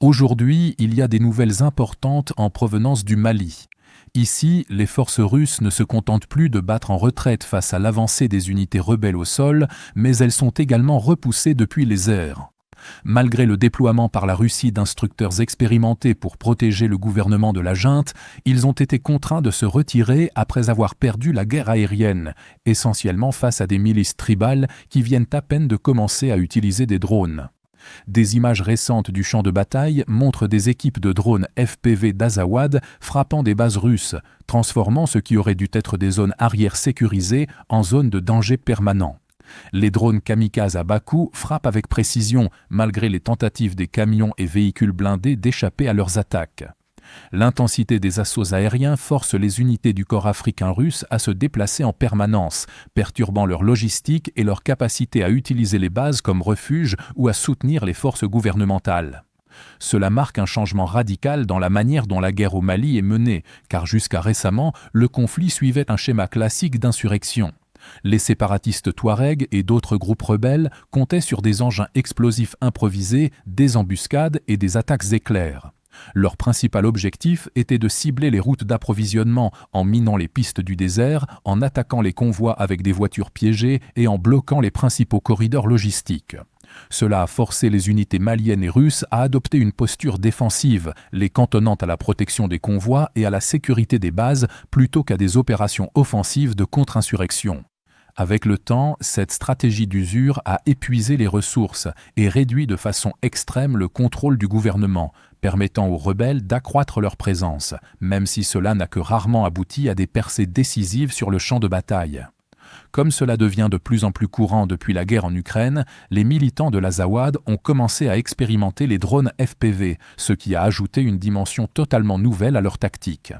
Aujourd'hui, il y a des nouvelles importantes en provenance du Mali. Ici, les forces russes ne se contentent plus de battre en retraite face à l'avancée des unités rebelles au sol, mais elles sont également repoussées depuis les airs. Malgré le déploiement par la Russie d'instructeurs expérimentés pour protéger le gouvernement de la junte, ils ont été contraints de se retirer après avoir perdu la guerre aérienne, essentiellement face à des milices tribales qui viennent à peine de commencer à utiliser des drones. Des images récentes du champ de bataille montrent des équipes de drones FPV d'Azawad frappant des bases russes, transformant ce qui aurait dû être des zones arrière sécurisées en zones de danger permanent. Les drones kamikazes à bas coût frappent avec précision, malgré les tentatives des camions et véhicules blindés d'échapper à leurs attaques. L'intensité des assauts aériens force les unités du corps africain russe à se déplacer en permanence, perturbant leur logistique et leur capacité à utiliser les bases comme refuge ou à soutenir les forces gouvernementales. Cela marque un changement radical dans la manière dont la guerre au Mali est menée, car jusqu'à récemment, le conflit suivait un schéma classique d'insurrection. Les séparatistes touaregs et d'autres groupes rebelles comptaient sur des engins explosifs improvisés, des embuscades et des attaques éclairs. Leur principal objectif était de cibler les routes d'approvisionnement en minant les pistes du désert, en attaquant les convois avec des voitures piégées et en bloquant les principaux corridors logistiques. Cela a forcé les unités maliennes et russes à adopter une posture défensive, les cantonnant à la protection des convois et à la sécurité des bases plutôt qu'à des opérations offensives de contre-insurrection. Avec le temps, cette stratégie d'usure a épuisé les ressources et réduit de façon extrême le contrôle du gouvernement, permettant aux rebelles d'accroître leur présence, même si cela n'a que rarement abouti à des percées décisives sur le champ de bataille. Comme cela devient de plus en plus courant depuis la guerre en Ukraine, les militants de l'Azawad ont commencé à expérimenter les drones FPV, ce qui a ajouté une dimension totalement nouvelle à leur tactique.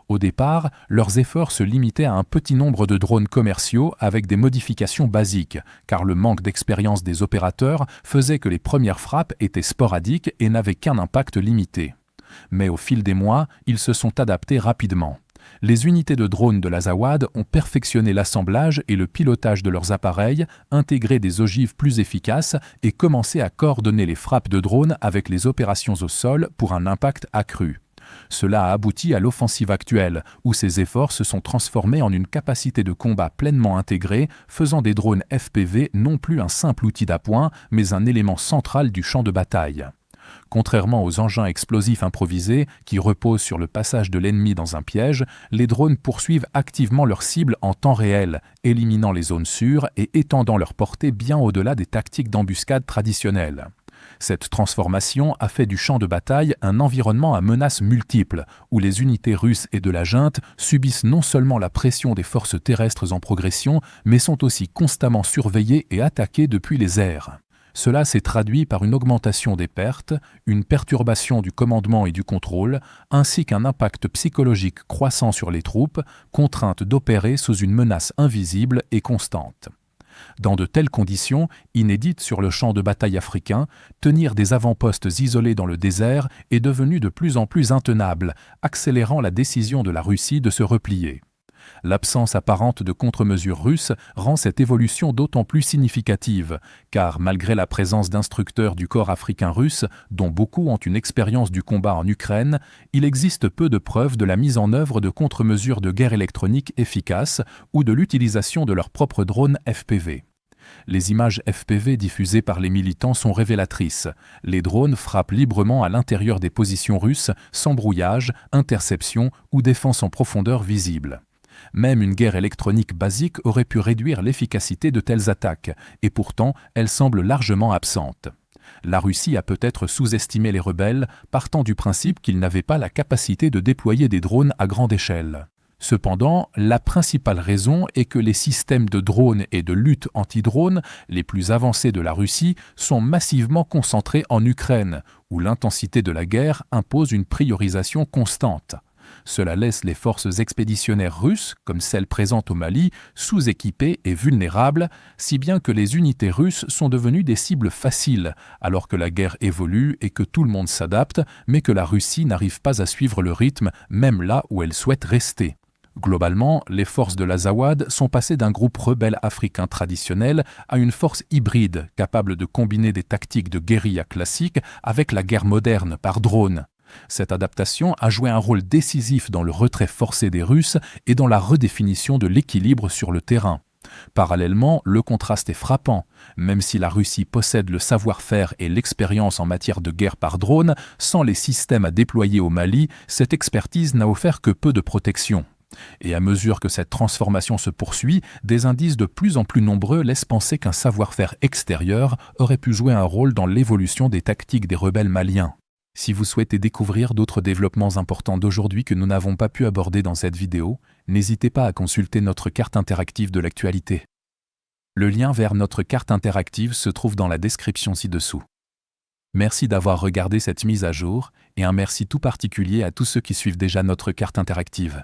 Au départ, leurs efforts se limitaient à un petit nombre de drones commerciaux avec des modifications basiques, car le manque d'expérience des opérateurs faisait que les premières frappes étaient sporadiques et n'avaient qu'un impact limité. Mais au fil des mois, ils se sont adaptés rapidement. Les unités de drones de l'Azawad ont perfectionné l'assemblage et le pilotage de leurs appareils, intégré des ogives plus efficaces et commencé à coordonner les frappes de drones avec les opérations au sol pour un impact accru. Cela a abouti à l'offensive actuelle, où ces efforts se sont transformés en une capacité de combat pleinement intégrée, faisant des drones FPV non plus un simple outil d'appoint, mais un élément central du champ de bataille. Contrairement aux engins explosifs improvisés, qui reposent sur le passage de l'ennemi dans un piège, les drones poursuivent activement leur cible en temps réel, éliminant les zones sûres et étendant leur portée bien au-delà des tactiques d'embuscade traditionnelles. Cette transformation a fait du champ de bataille un environnement à menaces multiples, où les unités russes et de la junte subissent non seulement la pression des forces terrestres en progression, mais sont aussi constamment surveillées et attaquées depuis les airs. Cela s'est traduit par une augmentation des pertes, une perturbation du commandement et du contrôle, ainsi qu'un impact psychologique croissant sur les troupes, contraintes d'opérer sous une menace invisible et constante. Dans de telles conditions, inédites sur le champ de bataille africain, tenir des avant-postes isolés dans le désert est devenu de plus en plus intenable, accélérant la décision de la Russie de se replier. L'absence apparente de contre-mesures russes rend cette évolution d'autant plus significative, car malgré la présence d'instructeurs du corps africain russe, dont beaucoup ont une expérience du combat en Ukraine, il existe peu de preuves de la mise en œuvre de contre-mesures de guerre électronique efficaces ou de l'utilisation de leurs propres drones FPV. Les images FPV diffusées par les militants sont révélatrices. Les drones frappent librement à l'intérieur des positions russes, sans brouillage, interception ou défense en profondeur visible. Même une guerre électronique basique aurait pu réduire l'efficacité de telles attaques, et pourtant elle semble largement absente. La Russie a peut-être sous-estimé les rebelles, partant du principe qu'ils n'avaient pas la capacité de déployer des drones à grande échelle. Cependant, la principale raison est que les systèmes de drones et de lutte anti-drones les plus avancés de la Russie sont massivement concentrés en Ukraine, où l'intensité de la guerre impose une priorisation constante. Cela laisse les forces expéditionnaires russes, comme celles présentes au Mali, sous-équipées et vulnérables, si bien que les unités russes sont devenues des cibles faciles, alors que la guerre évolue et que tout le monde s'adapte, mais que la Russie n'arrive pas à suivre le rythme, même là où elle souhaite rester. Globalement, les forces de l'Azawad sont passées d'un groupe rebelle africain traditionnel à une force hybride capable de combiner des tactiques de guérilla classiques avec la guerre moderne par drone. Cette adaptation a joué un rôle décisif dans le retrait forcé des Russes et dans la redéfinition de l'équilibre sur le terrain. Parallèlement, le contraste est frappant. Même si la Russie possède le savoir-faire et l'expérience en matière de guerre par drone, sans les systèmes à déployer au Mali, cette expertise n'a offert que peu de protection. Et à mesure que cette transformation se poursuit, des indices de plus en plus nombreux laissent penser qu'un savoir-faire extérieur aurait pu jouer un rôle dans l'évolution des tactiques des rebelles maliens. Si vous souhaitez découvrir d'autres développements importants d'aujourd'hui que nous n'avons pas pu aborder dans cette vidéo, n'hésitez pas à consulter notre carte interactive de l'actualité. Le lien vers notre carte interactive se trouve dans la description ci-dessous. Merci d'avoir regardé cette mise à jour, et un merci tout particulier à tous ceux qui suivent déjà notre carte interactive.